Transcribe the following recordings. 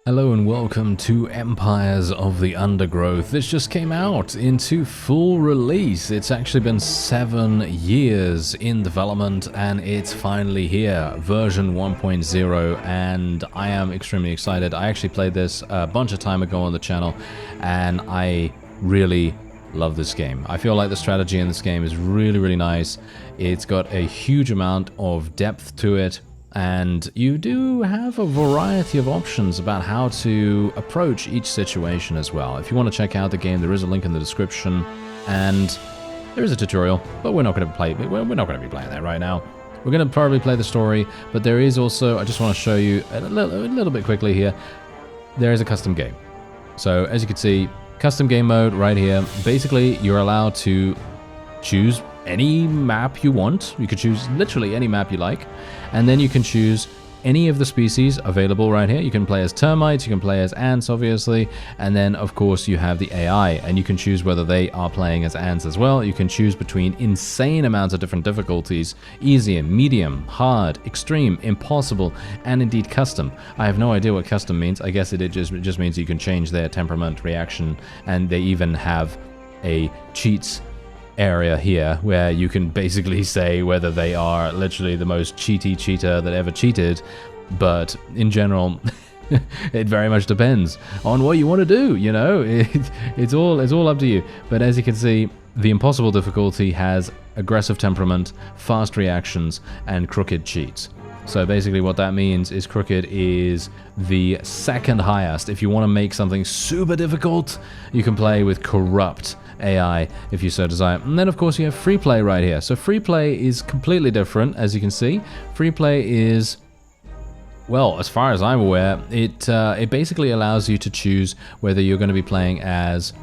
Hello and welcome to Empires of the Undergrowth. This just came out into full release. It's actually been 7 years in development and it's finally here, version 1.0, and I am extremely excited. I actually played this a bunch of time ago on the channel and I really love this game. I feel like the strategy in this game is really nice. It's got a huge amount of depth to it. And you do have a variety of options about how to approach each situation as well. If you want to check out the game, there is a link in the description, and there is a tutorial, but we're not going to play. We're not going to be playing that right now. We're going to probably play the story, but there is also, I just want to show you a little bit quickly here, there is a custom game. So as you can see, custom game mode right here. Basically, you're allowed to choose any map you want. You could choose literally any map you like, and then you can choose any of the species available right here. You can play as termites, you can play as ants obviously, and then of course you have the AI, and you can choose whether they are playing as ants as well. You can choose between insane amounts of different difficulties: easy, medium, hard, extreme, impossible, and indeed custom. I have no idea what custom means. I guess it just means you can change their temperament, reaction, and they even have a cheats area here where you can basically say whether they are literally the most cheater that ever cheated. But in general, it very much depends on what you want to do, you know. It's all up to you. But as you can see, the impossible difficulty has aggressive temperament, fast reactions, and crooked cheats. So basically what that means is crooked is the second highest. If you want to make something super difficult, you can play with corrupt AI if you so desire. And then of course you have free play right here. So free play is completely different. As you can see, free play is, well, as far as I'm aware, it basically allows you to choose whether you're going to be playing as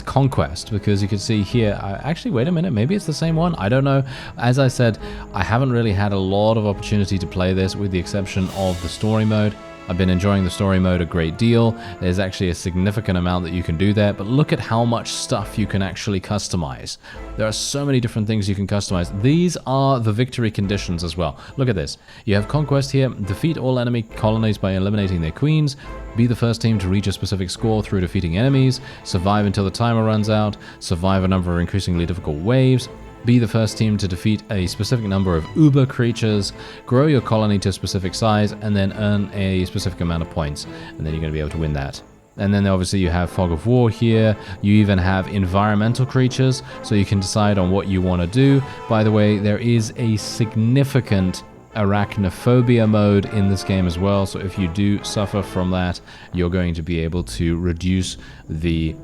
conquest, because you can see here, actually wait a minute, maybe it's the same one, I don't know. As I said, I haven't really had a lot of opportunity to play this with the exception of the story mode. I've been enjoying the story mode a great deal. There's actually a significant amount that you can do there, but look at how much stuff you can actually customize. There are so many different things you can customize. These are the victory conditions as well. Look at this. You have conquest here: defeat all enemy colonies by eliminating their queens, be the first team to reach a specific score through defeating enemies, survive until the timer runs out, survive a number of increasingly difficult waves, be the first team to defeat a specific number of uber creatures, grow your colony to a specific size, and then earn a specific amount of points. And then you're going to be able to win that. And then obviously you have fog of war here. You even have environmental creatures, so you can decide on what you want to do. By the way, there is a significant arachnophobia mode in this game as well. So if you do suffer from that, you're going to be able to reduce the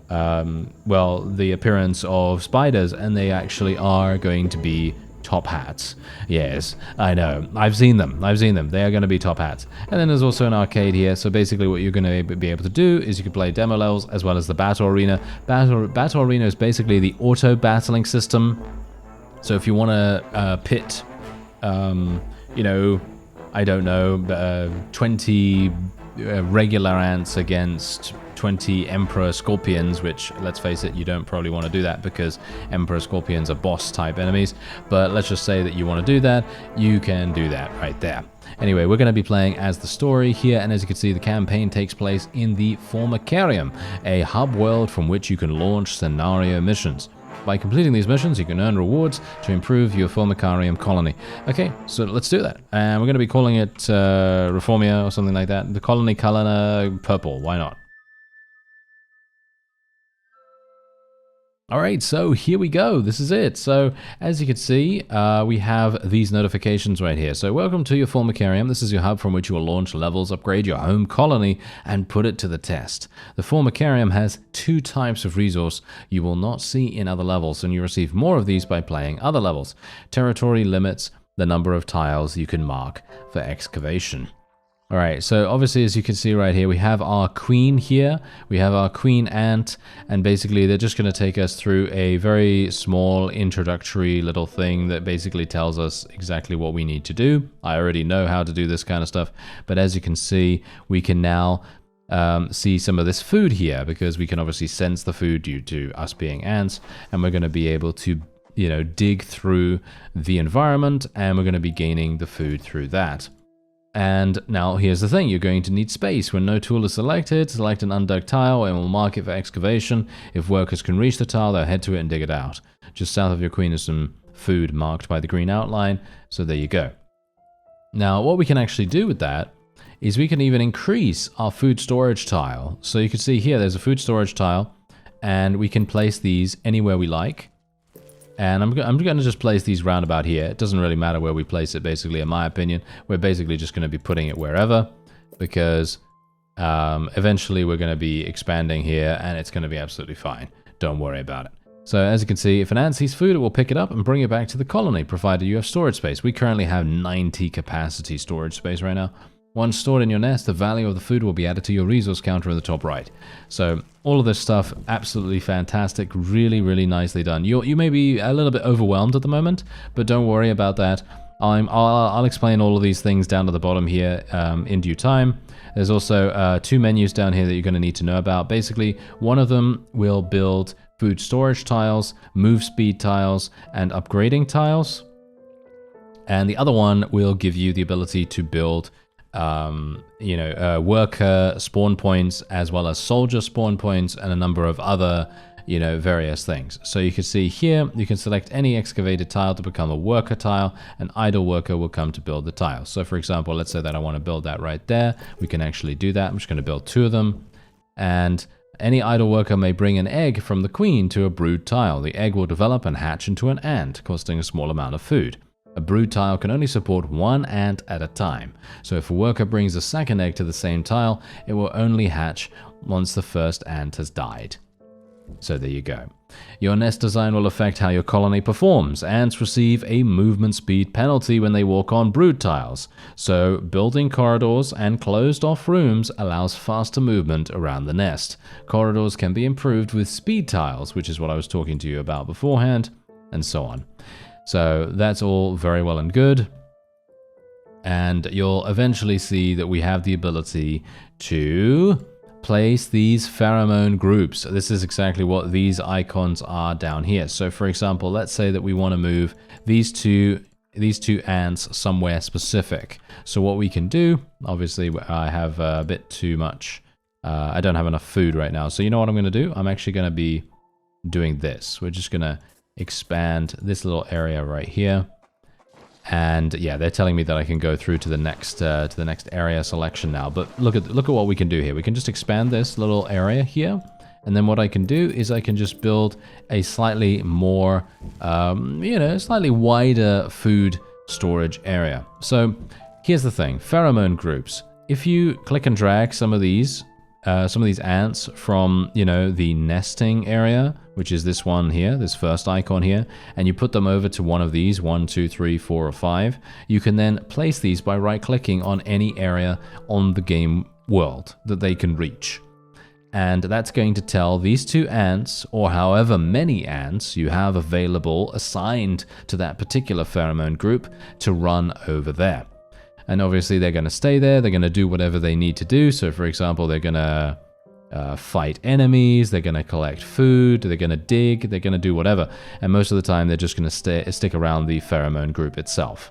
the appearance of spiders, and they actually are going to be top hats. Yes, I know. I've seen them. They are going to be top hats. And then there's also an arcade here. So basically what you're going to be able to do is you can play demo levels as well as the battle arena. Battle arena is basically the auto battling system. So if you want to pit, you know, I don't know, 20 regular ants against 20 Emperor Scorpions, which, let's face it, you don't probably want to do that because Emperor Scorpions are boss type enemies, but let's just say that you want to do that, you can do that right there. Anyway, we're going to be playing as the story here, and as you can see, the campaign takes place in the Pheromone-based, a hub world from which you can launch scenario missions. By completing these missions, you can earn rewards to improve your pheromone colony. Okay, so let's do that. And we're going to be calling it Reformia or something like that. The colony color purple, why not? Alright, so here we go. This is it. So, as you can see, we have these notifications right here. So, welcome to your Pheromone. This is your hub from which you will launch levels, upgrade your home colony, and put it to the test. The Pheromone has 2 types of resource you will not see in other levels, and you receive more of these by playing other levels. Territory limits the number of tiles you can mark for excavation. Alright, so obviously as you can see right here, we have our queen here, we have our queen ant, and basically they're just going to take us through a very small introductory little thing that basically tells us exactly what we need to do. I already know how to do this kind of stuff, but as you can see, we can now see some of this food here, because we can obviously sense the food due to us being ants, and we're going to be able to, you know, dig through the environment, and we're going to be gaining the food through that. And now here's the thing, you're going to need space. When no tool is selected, select an undug tile and we'll mark it for excavation. If workers can reach the tile, they'll head to it and dig it out. Just south of your queen is some food marked by the green outline, so there you go. Now what we can actually do with that is we can even increase our food storage tile. So you can see here there's a food storage tile and we can place these anywhere we like. And I'm going to just place these round about here. It doesn't really matter where we place it, basically, in my opinion. We're basically just going to be putting it wherever, because eventually we're going to be expanding here, and it's going to be absolutely fine. Don't worry about it. So as you can see, if an ant sees food, it will pick it up and bring it back to the colony, provided you have storage space. We currently have 90 capacity storage space right now. Once stored in your nest, the value of the food will be added to your resource counter in the top right. So all of this stuff, absolutely fantastic, really, really nicely done. You may be a little bit overwhelmed at the moment, but don't worry about that. I'll explain all of these things down at the bottom here in due time. There's also 2 menus down here that you're going to need to know about. Basically, one of them will build food storage tiles, move speed tiles, and upgrading tiles. And the other one will give you the ability to build worker spawn points, as well as soldier spawn points, and a number of other, various things. So you can see here, you can select any excavated tile to become a worker tile. An idle worker will come to build the tile. So for example, let's say that I want to build that right there. We can actually do that. I'm just going to build 2 of them. And any idle worker may bring an egg from the queen to a brood tile. The egg will develop and hatch into an ant, costing a small amount of food. A brood tile can only support 1 ant at a time, so if a worker brings a second egg to the same tile, it will only hatch once the first ant has died. So there you go. Your nest design will affect how your colony performs. Ants receive a movement speed penalty when they walk on brood tiles, so building corridors and closed-off rooms allows faster movement around the nest. Corridors can be improved with speed tiles, which is what I was talking to you about beforehand, and so on. So that's all very well and good. And you'll eventually see that we have the ability to place these pheromone groups. This is exactly what these icons are down here. So for example, let's say that we want to move these two ants somewhere specific. So what we can do, obviously I have a bit too much, I don't have enough food right now. So you know what I'm going to do? I'm actually going to be doing this. We're just going to expand this little area right here, and yeah, they're telling me that I can go through to the next area selection now. But look at what we can do here. We can just expand this little area here, and then what I can do is I can just build a slightly more, slightly wider food storage area. So here's the thing: pheromone groups. If you click and drag some of these ants from, the nesting area, which is this one here, this first icon here, and you put them over to one of these, 1, 2, 3, 4, or 5, you can then place these by right-clicking on any area on the game world that they can reach. And that's going to tell these 2 ants, or however many ants you have available assigned to that particular pheromone group, to run over there. And obviously they're going to stay there, they're going to do whatever they need to do. So for example, they're going to fight enemies, they're going to collect food, they're going to dig, they're going to do whatever. And most of the time they're just going to stick around the pheromone group itself.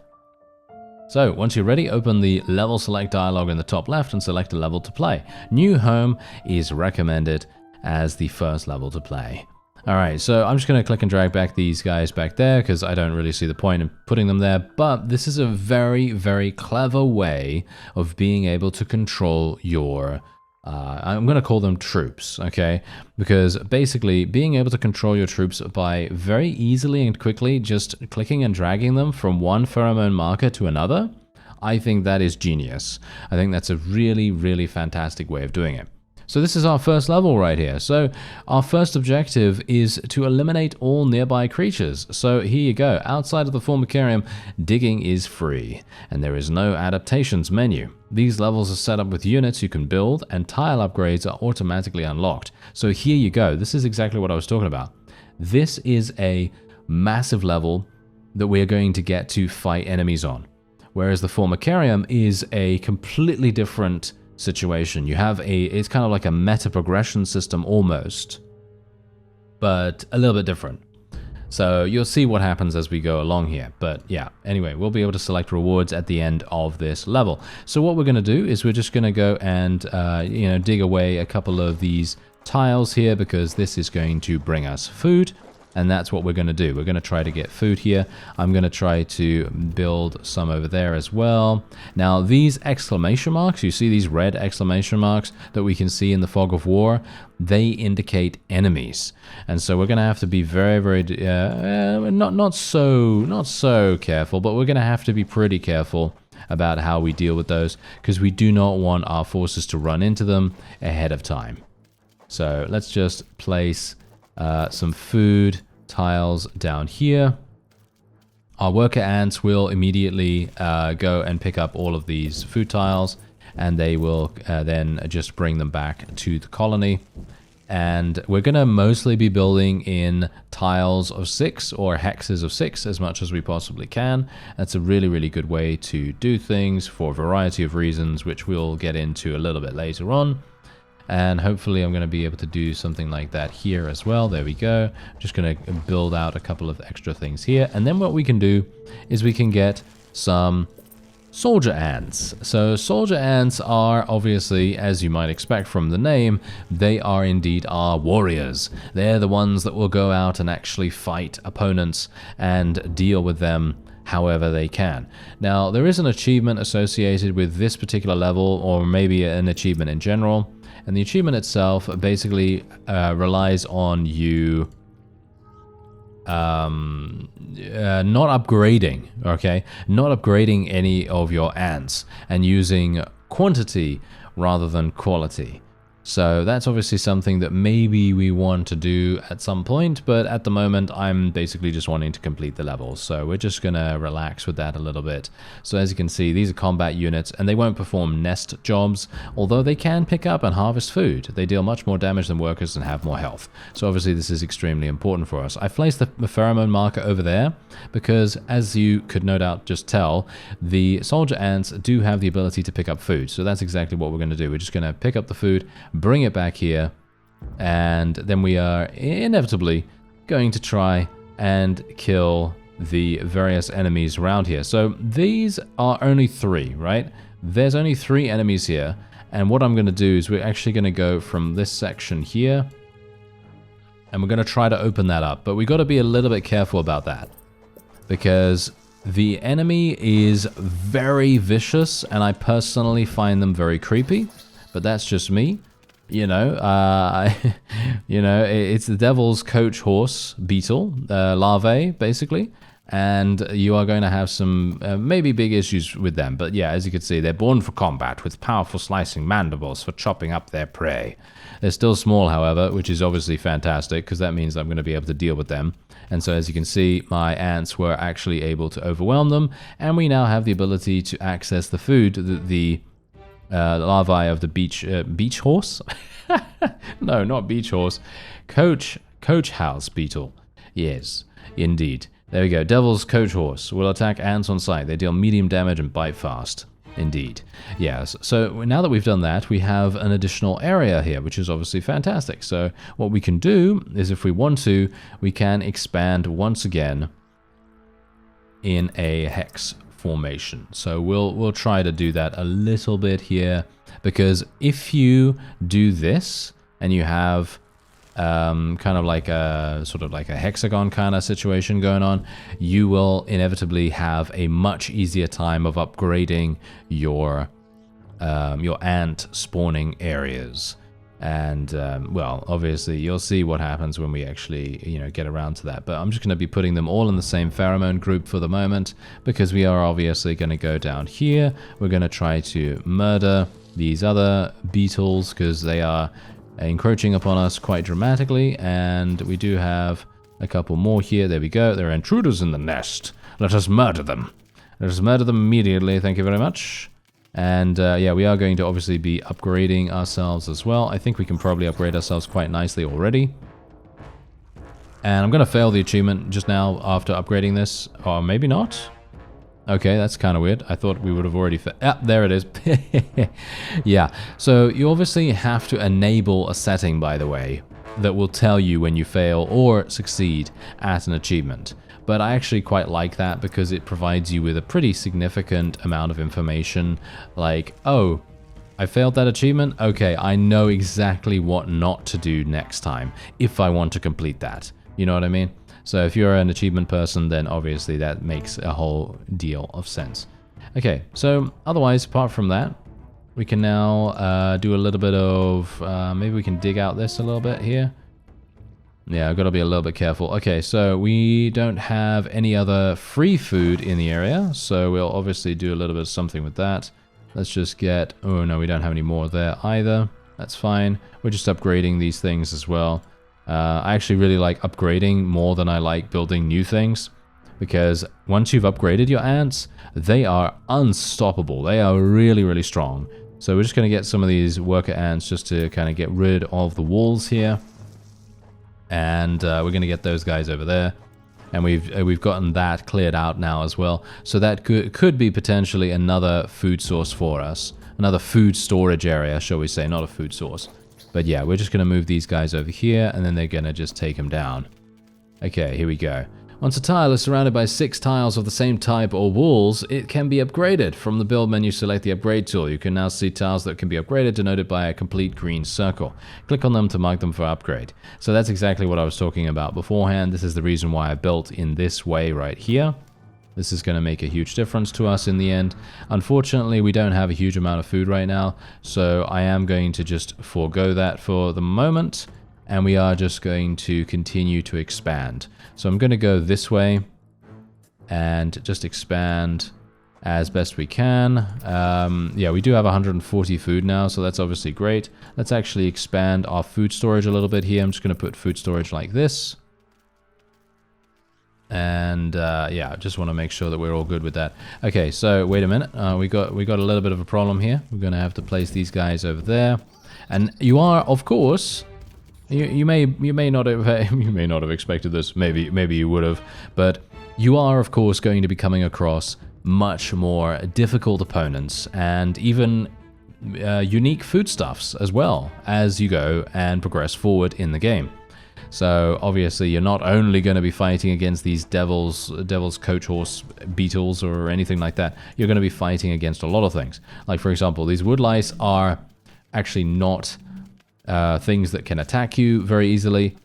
So once you're ready, open the level select dialog in the top left and select a level to play. New home is recommended as the first level to play. Alright, so I'm just going to click and drag back these guys back there because I don't really see the point in putting them there, but this is a very, very clever way of being able to control your, I'm going to call them troops, okay? Because basically being able to control your troops by very easily and quickly just clicking and dragging them from one pheromone marker to another, I think that is genius. I think that's a really, really fantastic way of doing it. So this is our first level right here. So our first objective is to eliminate all nearby creatures. So here you go. Outside of the Formicarium, digging is free, and there is no adaptations menu. These levels are set up with units you can build, and tile upgrades are automatically unlocked. So here you go. This is exactly what I was talking about. This is a massive level that we're going to get to fight enemies on. Whereas the Formicarium is a completely different situation. You have it's kind of like a meta progression system almost, but a little bit different. So you'll see what happens as we go along here. But yeah, anyway, we'll be able to select rewards at the end of this level. So what we're going to do is we're just going to go and, dig away a couple of these tiles here, because this is going to bring us food. And that's what we're going to do. We're going to try to get food here. I'm going to try to build some over there as well. Now, these exclamation marks, you see these red exclamation marks that we can see in the fog of war, they indicate enemies. And so we're going to have to be very, very, not so careful, but we're going to have to be pretty careful about how we deal with those, because we do not want our forces to run into them ahead of time. So let's just place some food tiles down here. Our worker ants will immediately go and pick up all of these food tiles, and they will then just bring them back to the colony. And we're going to mostly be building in tiles of 6 or hexes of 6 as much as we possibly can. That's a really, really good way to do things for a variety of reasons, which we'll get into a little bit later on. And hopefully I'm going to be able to do something like that here as well. There we go. Just going to build out a couple of extra things here. And then what we can do is we can get some soldier ants. So soldier ants are obviously, as you might expect from the name, they are indeed our warriors. They're the ones that will go out and actually fight opponents and deal with them however they can. Now, there is an achievement associated with this particular level, or maybe an achievement in general. And the achievement itself basically relies on you not upgrading, okay? Not upgrading any of your ants and using quantity rather than quality. So that's obviously something that maybe we want to do at some point, but at the moment I'm basically just wanting to complete the levels. So we're just gonna relax with that a little bit. So as you can see, these are combat units, and they won't perform nest jobs, although they can pick up and harvest food. They deal much more damage than workers and have more health. So obviously this is extremely important for us. I placed the pheromone marker over there because, as you could no doubt just tell, the soldier ants do have the ability to pick up food. So that's exactly what we're gonna do. We're just gonna pick up the food, bring it back here, and then we are inevitably going to try and kill the various enemies around here. So these are only 3, right? There's only 3 enemies here, and what I'm going to do is we're actually going to go from this section here, and we're going to try to open that up, but we got to be a little bit careful about that, because the enemy is very vicious, and I personally find them very creepy, but that's just me. You know, it's the devil's coach horse beetle larvae, basically, and you are going to have some maybe big issues with them. But yeah, as you can see, they're born for combat with powerful slicing mandibles for chopping up their prey. They're still small, however, which is obviously fantastic, because that means I'm going to be able to deal with them. And so as you can see, my ants were actually able to overwhelm them, and we now have the ability to access the food that the larvae of the beach horse? No, not beach horse. Coach house beetle. Yes, indeed. There we go. Devil's coach horse will attack ants on sight. They deal medium damage and bite fast. Indeed. Yes. So now that we've done that, we have an additional area here, which is obviously fantastic. So what we can do is, if we want to, we can expand once again in a hex formation. So we'll try to do that a little bit here, because if you do this and you have kind of like a sort of like a hexagon kind of situation going on, you will inevitably have a much easier time of upgrading your ant spawning areas. And well, obviously you'll see what happens when we actually get around to that, but I'm just going to be putting them all in the same pheromone group for the moment, because we are obviously going to go down here. We're going to try to murder these other beetles, because they are encroaching upon us quite dramatically, and we do have a couple more here. There we go. There are intruders in the nest. Let us murder them. Let us murder them immediately. Thank you very much. And yeah, we are going to obviously be upgrading ourselves as well. I think we can probably upgrade ourselves quite nicely already. And I'm going to fail the achievement just now after upgrading this. Or maybe not. Okay, that's kind of weird. I thought we would have already... there it is. Yeah, so you obviously have to enable a setting, by the way, that will tell you when you fail or succeed at an achievement. But I actually quite like that because it provides you with a pretty significant amount of information, like, oh, I failed that achievement? Okay, I know exactly what not to do next time if I want to complete that. You know what I mean? So if you're an achievement person, then obviously that makes a whole deal of sense. Okay, so otherwise, apart from that, we can now do a little bit of, maybe we can dig out this a little bit here. Yeah, I've got to be a little bit careful. Okay, so we don't have any other free food in the area, so we'll obviously do a little bit of something with that. Let's just get, oh no, we don't have any more there either. That's fine. We're just upgrading these things as well. I actually really like upgrading more than I like building new things, because once you've upgraded your ants, they are unstoppable. They are really, really strong. So we're just going to get some of these worker ants just to kind of get rid of the walls here. And we're going to get those guys over there. And we've gotten that cleared out now as well. So that could be potentially another food source for us. Another food storage area, shall we say, not a food source. But yeah, we're just going to move these guys over here, and then they're going to just take them down. Okay, here we go. Once a tile is surrounded by 6 tiles of the same type or walls, it can be upgraded. From the build menu, select the upgrade tool. You can now see tiles that can be upgraded denoted by a complete green circle. Click on them to mark them for upgrade. So that's exactly what I was talking about beforehand. This is the reason why I built in this way right here. This is going to make a huge difference to us in the end. Unfortunately, we don't have a huge amount of food right now, so I am going to just forego that for the moment. And we are just going to continue to expand. So I'm going to go this way and just expand as best we can. Yeah, we do have 140 food now, so that's obviously great. Let's actually expand our food storage a little bit here. I'm just going to put food storage like this. And yeah, I just want to make sure that we're all good with that. Okay, so wait a minute. We got a little bit of a problem here. We're going to have to place these guys over there. And you are, of course... You may not have you may not have expected this. Maybe you would have, but you are of course going to be coming across much more difficult opponents and even unique foodstuffs as well as you go and progress forward in the game. So obviously you're not only going to be fighting against these devil's coach horse beetles or anything like that. You're going to be fighting against a lot of things. Like for example, these wood lice are actually not things that can attack you very easily.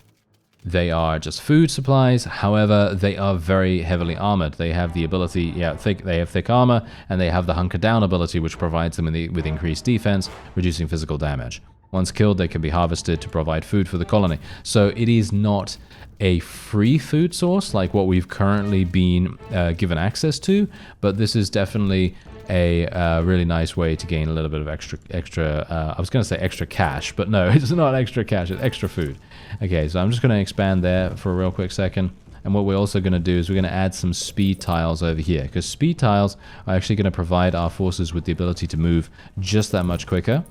They are just food supplies. However, they are very heavily armored. They have the ability, they have thick armor, and they have the hunker down ability, which provides them with increased defense, reducing physical damage. Once killed, they can be harvested to provide food for the colony. So it is not a free food source like what we've currently been given access to, but this is definitely a really nice way to gain a little bit of extra I was going to say extra cash, but no, it's not extra cash, it's extra food. Okay, so I'm just going to expand there for a real quick second. And what we're also going to do is we're going to add some speed tiles over here, because speed tiles are actually going to provide our forces with the ability to move just that much quicker.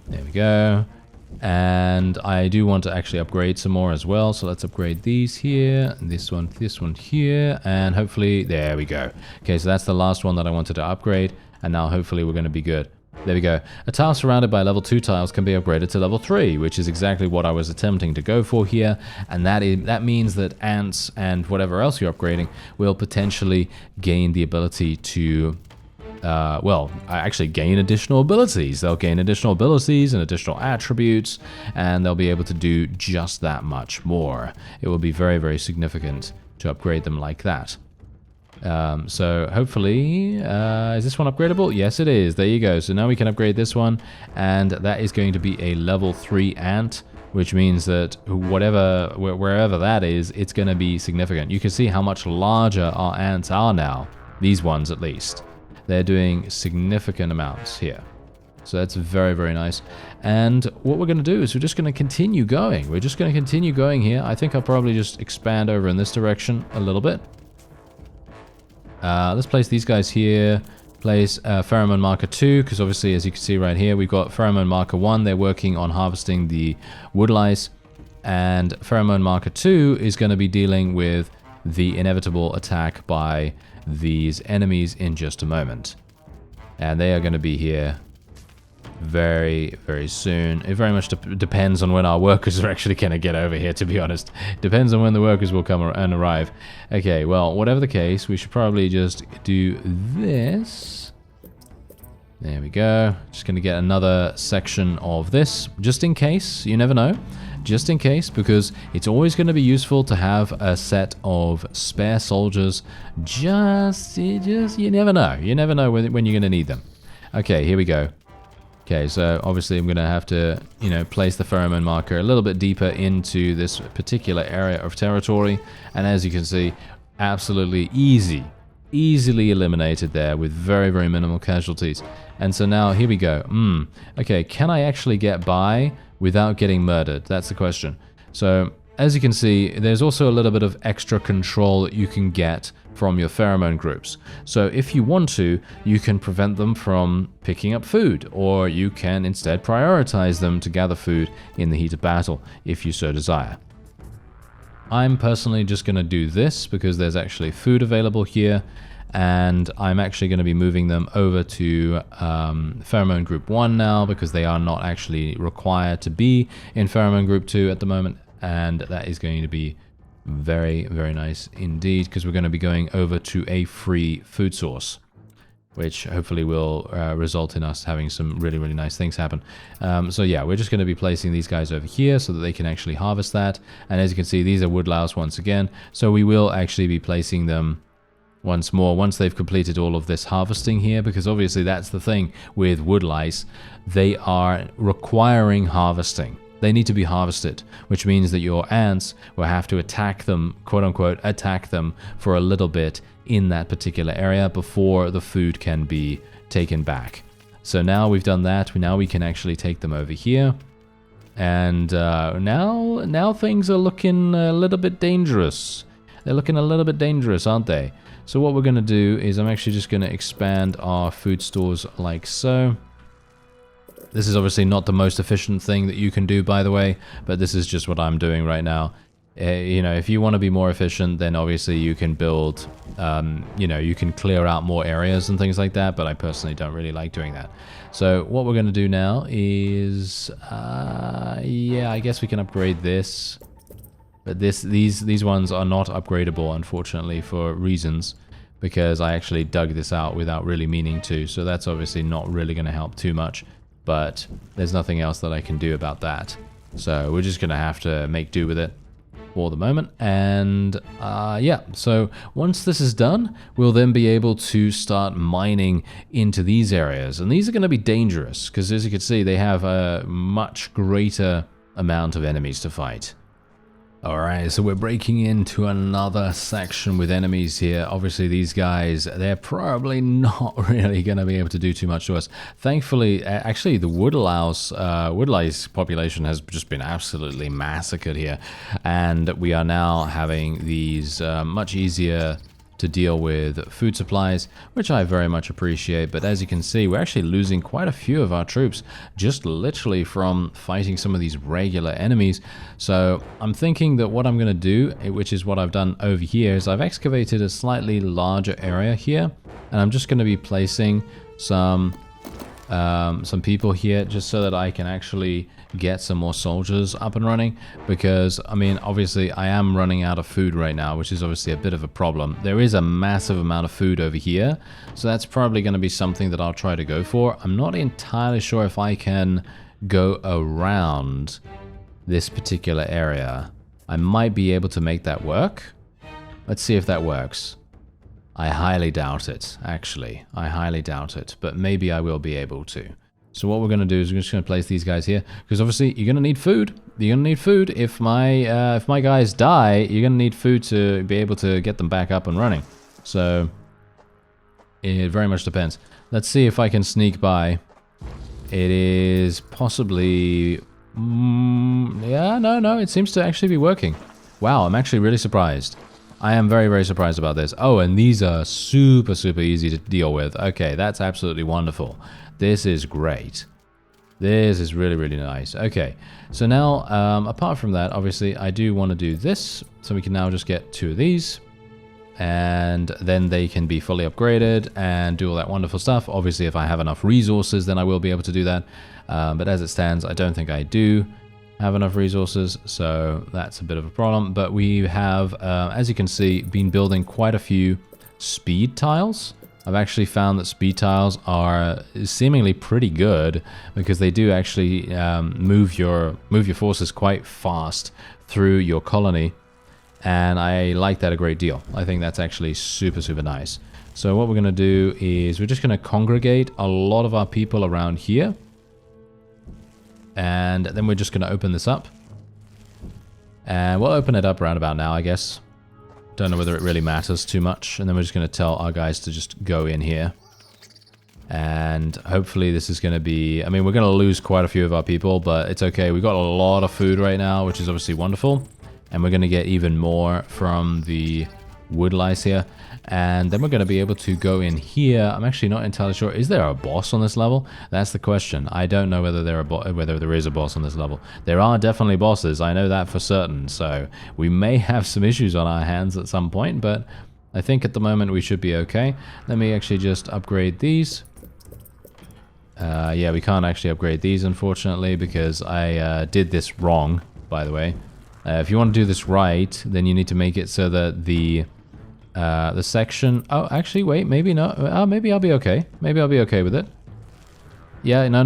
There we go. And I do want to actually upgrade some more as well. So let's upgrade these here, and this one here, and hopefully, there we go. Okay, so that's the last one that I wanted to upgrade, and now hopefully we're going to be good. There we go. A tile surrounded by level 2 tiles can be upgraded to level 3, which is exactly what I was attempting to go for here. And that means that ants and whatever else you're upgrading will potentially gain the ability to actually gain additional abilities. They'll gain additional abilities and additional attributes, and they'll be able to do just that much more. It will be very, very significant to upgrade them like that. So hopefully, is this one upgradable? Yes, it is. There you go. So now we can upgrade this one, and that is going to be a level 3 ant, which means that wherever that is, it's going to be significant. You can see how much larger our ants are now. These ones, at least. They're doing significant amounts here. So that's very, very nice. And what we're going to do is we're just going to continue going. We're just going to continue going here. I think I'll probably just expand over in this direction a little bit. Let's place these guys here. Place pheromone marker 2, because obviously, as you can see right here, we've got pheromone marker 1. They're working on harvesting the wood lice. And pheromone marker 2 is going to be dealing with the inevitable attack by these enemies in just a moment. And they are going to be here very, very soon. It very much depends on when our workers are actually going to get over here, to be honest. Depends on when the workers will come and arrive. Okay, well, whatever the case, we should probably just do this. There we go. Just going to get another section of this, just in case. You never know. Just in case, because it's always going to be useful to have a set of spare soldiers. Just you never know. You never know when you're going to need them. Okay, here we go. Okay, so obviously I'm going to have to, place the pheromone marker a little bit deeper into this particular area of territory. And as you can see, absolutely easily eliminated there with very, very minimal casualties. And so now, here we go. Okay, can I actually get by without getting murdered? That's the question. So, as you can see, there's also a little bit of extra control that you can get from your pheromone groups. So if you want to, you can prevent them from picking up food, or you can instead prioritize them to gather food in the heat of battle, if you so desire. I'm personally just going to do this because there's actually food available here, and I'm actually going to be moving them over to Pheromone Group 1 now, because they are not actually required to be in Pheromone Group 2 at the moment, and that is going to be very, very nice indeed, because we're going to be going over to a free food source, which hopefully will result in us having some really, really nice things happen. So yeah, we're just going to be placing these guys over here so that they can actually harvest that. And as you can see, these are woodlouse once again. So we will actually be placing them once more once they've completed all of this harvesting here, because obviously that's the thing with woodlice. They are requiring harvesting. They need to be harvested, which means that your ants will have to attack them, quote unquote, attack them for a little bit in that particular area before the food can be taken back. So now we've done that, now we can actually take them over here. And now things are looking a little bit dangerous. They're looking a little bit dangerous, aren't they? So what we're going to do is I'm actually just going to expand our food stores like so. This is obviously not the most efficient thing that you can do, by the way, but this is just what I'm doing right now. If you want to be more efficient, then obviously you can build, you can clear out more areas and things like that, but I personally don't really like doing that. So what we're going to do now is, I guess we can upgrade this. But these ones are not upgradable, unfortunately, for reasons, because I actually dug this out without really meaning to, so that's obviously not really going to help too much. But there's nothing else that I can do about that. So we're just going to have to make do with it for the moment. And so once this is done, we'll then be able to start mining into these areas. And these are going to be dangerous because, as you can see, they have a much greater amount of enemies to fight. Alright, so we're breaking into another section with enemies here. Obviously, these guys, they're probably not really going to be able to do too much to us. Thankfully, actually, the woodlice population has just been absolutely massacred here. And we are now having these much easier to deal with food supplies, which I very much appreciate. But as you can see, we're actually losing quite a few of our troops just literally from fighting some of these regular enemies. So I'm thinking that what I'm going to do, which is what I've done over here, is I've excavated a slightly larger area here, and I'm just going to be placing some people here just so that I can actually get some more soldiers up and running, because I mean, obviously I am running out of food right now, which is obviously a bit of a problem. There is a massive amount of food over here, so that's probably going to be something that I'll try to go for. I'm not entirely sure if I can go around this particular area. I might be able to make that work. Let's see if that works. I highly doubt it, actually. I highly doubt it, but maybe I will be able to. So what we're going to do is we're just going to place these guys here, because obviously you're going to need food. You're going to need food. If my guys die, you're going to need food to be able to get them back up and running. So it very much depends. Let's see if I can sneak by. It is possibly... no, it seems to actually be working. Wow, I'm actually really surprised. I am very, very surprised about this. Oh, and these are super, super easy to deal with. Okay, that's absolutely wonderful. This is great. This is really, really nice. Okay, so now, apart from that, obviously, I do want to do this. So we can now just get 2 of these. And then they can be fully upgraded and do all that wonderful stuff. Obviously, if I have enough resources, then I will be able to do that. But as it stands, I don't think I do have enough resources, so that's a bit of a problem. But we have, as you can see, been building quite a few speed tiles. I've actually found that speed tiles are seemingly pretty good because they do actually move your forces quite fast through your colony, and I like that a great deal. I think that's actually super, super nice. So what we're going to do is we're just going to congregate a lot of our people around here, and then we're just going to open this up, and we'll open it up around about now, I guess. Don't know whether it really matters too much. And then we're just going to tell our guys to just go in here. And hopefully this is going to be... I mean, we're going to lose quite a few of our people, but it's okay. We've got a lot of food right now, which is obviously wonderful. And we're going to get even more from the wood lice here. And then we're going to be able to go in here. I'm actually not entirely sure. Is there a boss on this level? That's the question. I don't know whether there is a boss on this level. There are definitely bosses. I know that for certain. So we may have some issues on our hands at some point, but I think at the moment we should be okay. Let me actually just upgrade these. Yeah, we can't actually upgrade these, unfortunately, because I did this wrong, by the way. If you want to do this right, then you need to make it so that the section... Oh, actually, wait, maybe not. Maybe I'll be okay. Maybe I'll be okay with it. Yeah, no.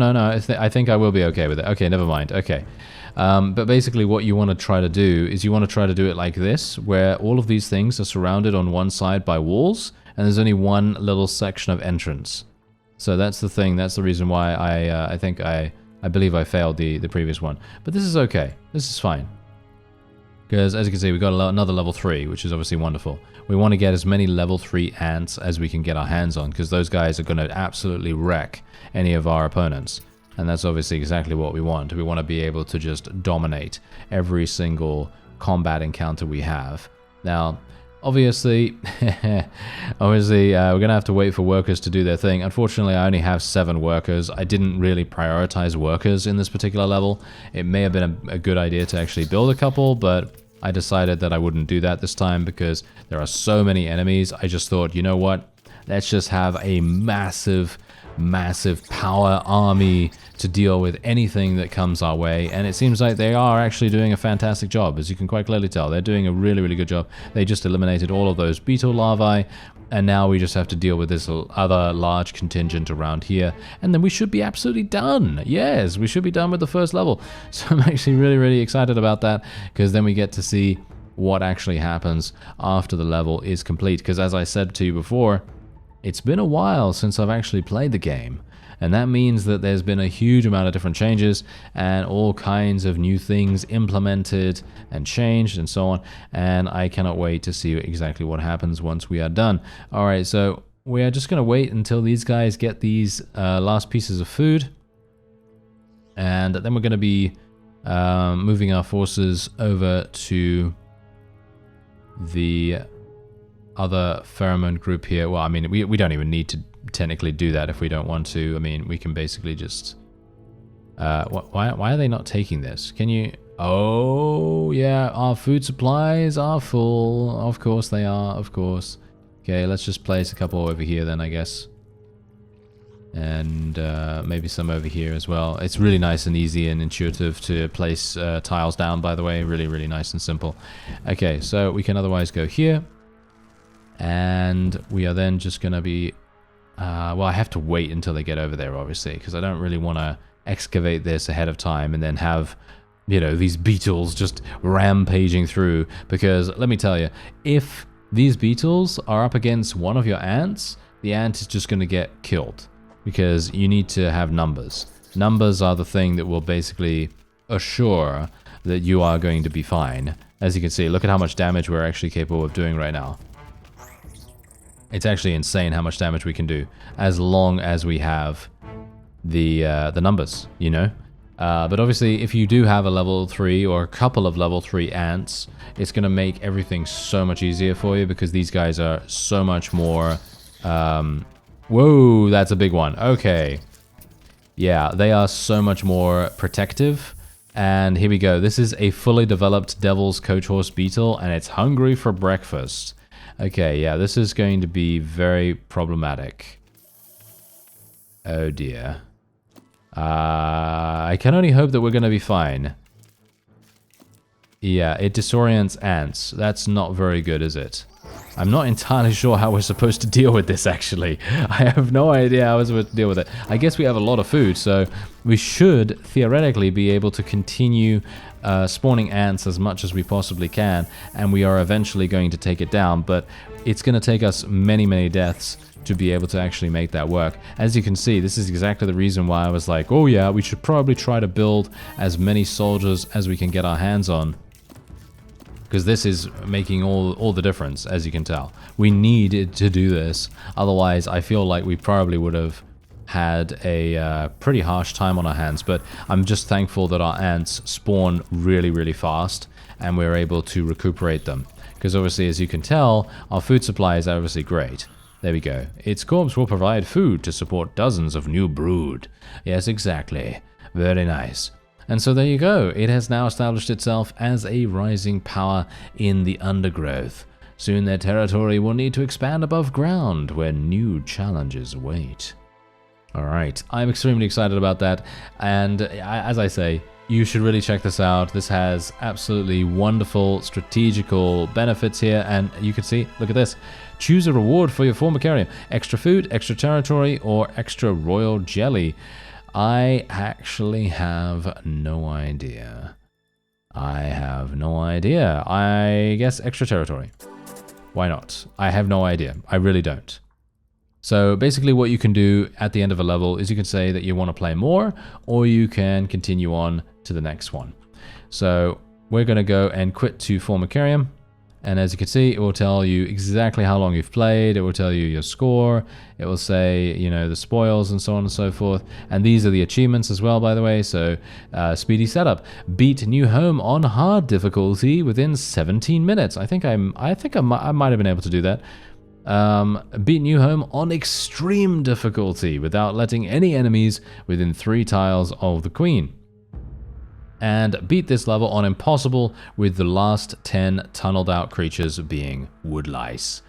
I think I will be okay with it. Okay, never mind. Okay. But basically what you want to try to do is you want to try to do it like this, where all of these things are surrounded on one side by walls, and there's only one little section of entrance. So that's the thing. That's the reason why I believe I failed the previous one. But this is okay. This is fine. Because, as you can see, we've got another level 3, which is obviously wonderful. We want to get as many level 3 ants as we can get our hands on, because those guys are going to absolutely wreck any of our opponents. And that's obviously exactly what we want. We want to be able to just dominate every single combat encounter we have. Now, obviously, we're going to have to wait for workers to do their thing. Unfortunately, I only have 7 workers. I didn't really prioritize workers in this particular level. It may have been a good idea to actually build a couple, but I decided that I wouldn't do that this time because there are so many enemies. I just thought, you know what? Let's just have a massive power army to deal with anything that comes our way, and it seems like they are actually doing a fantastic job. As you can quite clearly tell, they're doing a really good job. They just eliminated all of those beetle larvae, and now we just have to deal with this other large contingent around here, and then we should be absolutely done. Yes, we should be done with the first level. So I'm actually really excited about that, because then we get to see what actually happens after the level is complete, because as I said to you before, it's been a while since I've actually played the game, and that means that there's been a huge amount of different changes and all kinds of new things implemented and changed and so on, and I cannot wait to see exactly what happens once we are done. Alright, so we are just going to wait until these guys get these last pieces of food, and then we're going to be moving our forces over to the other pheromone group here. Well, I mean, we don't even need to technically do that if we don't want to. I mean, we can basically just... why are they not taking this? Can you... Oh, yeah, our food supplies are full. Of course they are, of course. Okay, let's just place a couple over here then, I guess. And maybe some over here as well. It's really nice and easy and intuitive to place tiles down, by the way. Really nice and simple. Okay, so we can otherwise go here. And we are then just going to be... well, I have to wait until they get over there, obviously, because I don't really want to excavate this ahead of time and then have, you know, these beetles just rampaging through. Because, let me tell you, if these beetles are up against one of your ants, the ant is just going to get killed. Because you need to have numbers. Numbers are the thing that will basically assure that you are going to be fine. As you can see, look at how much damage we're actually capable of doing right now. It's actually insane how much damage we can do as long as we have the numbers, you know? But obviously, if you do have a level 3 or a couple of level 3 ants, it's going to make everything so much easier for you because these guys are so much more... whoa, that's a big one. Okay. Yeah, they are so much more protective. And here we go. This is a fully developed Devil's Coach Horse Beetle, and it's hungry for breakfast. Okay, yeah, this is going to be very problematic. Oh dear. I can only hope that we're going to be fine. Yeah, it disorients ants. That's not very good, is it? I'm not entirely sure how we're supposed to deal with this, actually. I have no idea how we're supposed to deal with it. I guess we have a lot of food, so we should theoretically be able to continue spawning ants as much as we possibly can, and we are eventually going to take it down, but it's going to take us many, many deaths to be able to actually make that work. As you can see, this is exactly the reason why I was like, oh yeah, we should probably try to build as many soldiers as we can get our hands on. Because this is making all the difference, as you can tell. We need to do this, otherwise I feel like we probably would have had a pretty harsh time on our hands, but I'm just thankful that our ants spawn really, really fast, and we're able to recuperate them. Because obviously, as you can tell, our food supply is obviously great. There we go. Its corpse will provide food to support dozens of new brood. Yes, exactly. Very nice. And so there you go, it has now established itself as a rising power in the Undergrowth. Soon their territory will need to expand above ground, where new challenges await. Alright, I'm extremely excited about that, and as I say, you should really check this out. This has absolutely wonderful strategical benefits here, and you can see, look at this. Choose a reward for your Formicarium. Extra food, extra territory, or extra royal jelly. I actually have no idea. I guess extra territory. Why not? I have no idea. I really don't. So basically what you can do at the end of a level is you can say that you want to play more, or you can continue on to the next one. So we're going to go and quit to Formicarium. And as you can see, it will tell you exactly how long you've played. It will tell you your score. It will say, you know, the spoils and so on and so forth. And these are the achievements as well, by the way. So, speedy setup. Beat new home on hard difficulty within 17 minutes. I think I might have been able to do that. Beat new home on extreme difficulty without letting any enemies within 3 tiles of the queen. And beat this level on impossible with the last 10 tunneled out creatures being wood lice.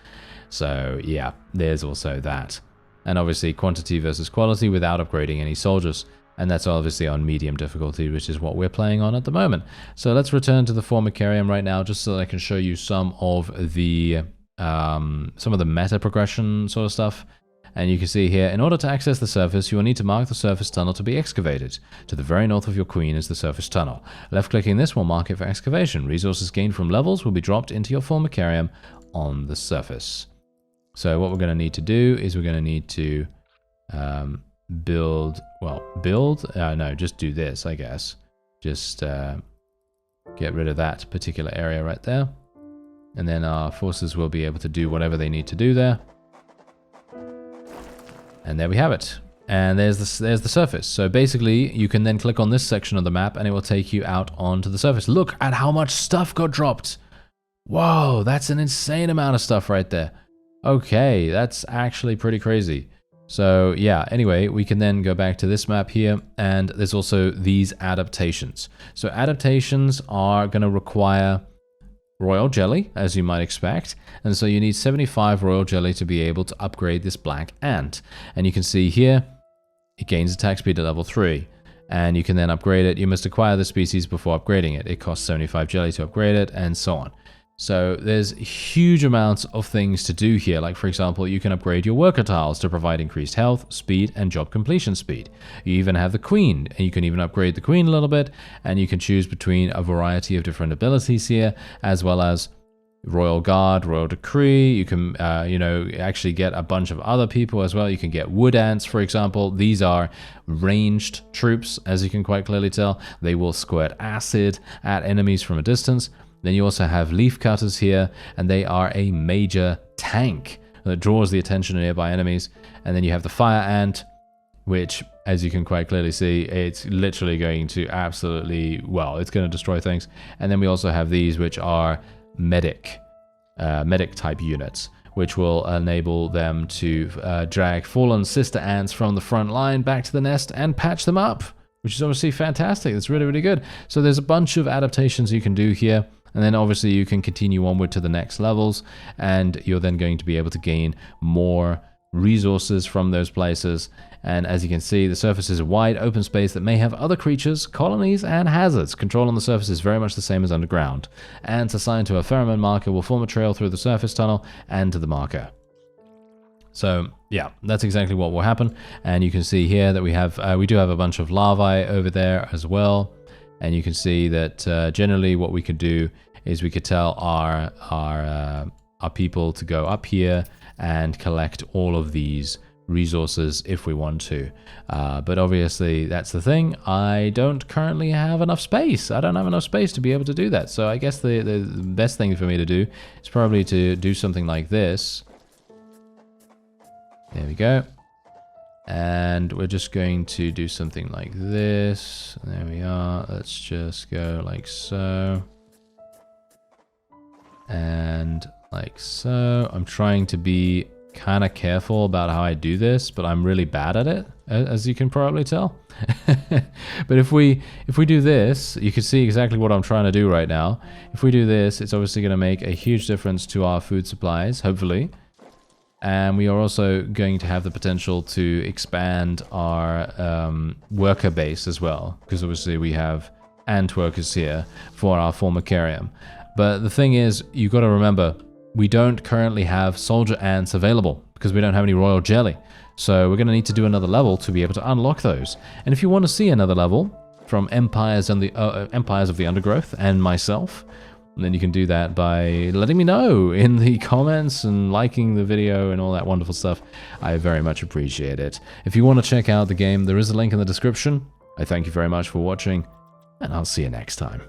So yeah, there's also that. And obviously quantity versus quality without upgrading any soldiers. And that's obviously on medium difficulty, which is what we're playing on at the moment. So let's return to the Formicarium right now, just so that I can show you some of the meta progression sort of stuff. And you can see here, in order to access the surface, you will need to mark the surface tunnel to be excavated. To the very north of your queen is the surface tunnel. Left-clicking this will mark it for excavation. Resources gained from levels will be dropped into your Formicarium on the surface. So what we're going to need to do is we're going to need to just do this, I guess. Just get rid of that particular area right there. And then our forces will be able to do whatever they need to do there. And there we have it. And there's the surface. So basically, you can then click on this section of the map and it will take you out onto the surface. Look at how much stuff got dropped. Whoa, that's an insane amount of stuff right there. Okay, that's actually pretty crazy. So yeah, anyway, we can then go back to this map here, and there's also these adaptations. So adaptations are going to require royal jelly, as you might expect, and so you need 75 royal jelly to be able to upgrade this black ant. And you can see here, it gains attack speed at level 3, and you can then upgrade it. You must acquire the species before upgrading it. It costs 75 jelly to upgrade it, and so on. So there's huge amounts of things to do here. Like, for example, you can upgrade your worker tiles to provide increased health, speed, and job completion speed. You even have the queen, and you can even upgrade the queen a little bit, and you can choose between a variety of different abilities here, as well as royal guard, royal decree. You can, actually get a bunch of other people as well. You can get wood ants, for example. These are ranged troops, as you can quite clearly tell. They will squirt acid at enemies from a distance. Then you also have leaf cutters here, and they are a major tank that draws the attention of nearby enemies. And then you have the fire ant, which, as you can quite clearly see, it's literally going to absolutely, well, it's going to destroy things. And then we also have these, which are medic type units, which will enable them to drag fallen sister ants from the front line back to the nest and patch them up, which is obviously fantastic. It's really, really good. So there's a bunch of adaptations you can do here. And then obviously you can continue onward to the next levels, and you're then going to be able to gain more resources from those places. And as you can see, the surface is a wide open space that may have other creatures, colonies, and hazards. Control on the surface is very much the same as underground. Ants assigned to a pheromone marker will form a trail through the surface tunnel and to the marker. So yeah, that's exactly what will happen. And you can see here that we do have a bunch of larvae over there as well. And you can see that generally what we could do is we could tell our people to go up here and collect all of these resources if we want to. But obviously that's the thing. I don't currently have enough space. I don't have enough space to be able to do that. So I guess the best thing for me to do is probably to do something like this. There we go. And we're just going to do something like this. There we are. Let's just go like so. And like so. I'm trying to be kind of careful about how I do this, but I'm really bad at it, as you can probably tell. But if we do this, you can see exactly what I'm trying to do right now. If we do this, it's obviously going to make a huge difference to our food supplies, hopefully. And we are also going to have the potential to expand our worker base as well, because obviously we have ant workers here for our formicarium. But the thing is, you've got to remember, we don't currently have soldier ants available because we don't have any royal jelly. So we're going to need to do another level to be able to unlock those. And if you want to see another level from Empires and the Empires of the Undergrowth and myself, then you can do that by letting me know in the comments and liking the video and all that wonderful stuff. I very much appreciate it. If you want to check out the game, there is a link in the description. I thank you very much for watching, and I'll see you next time.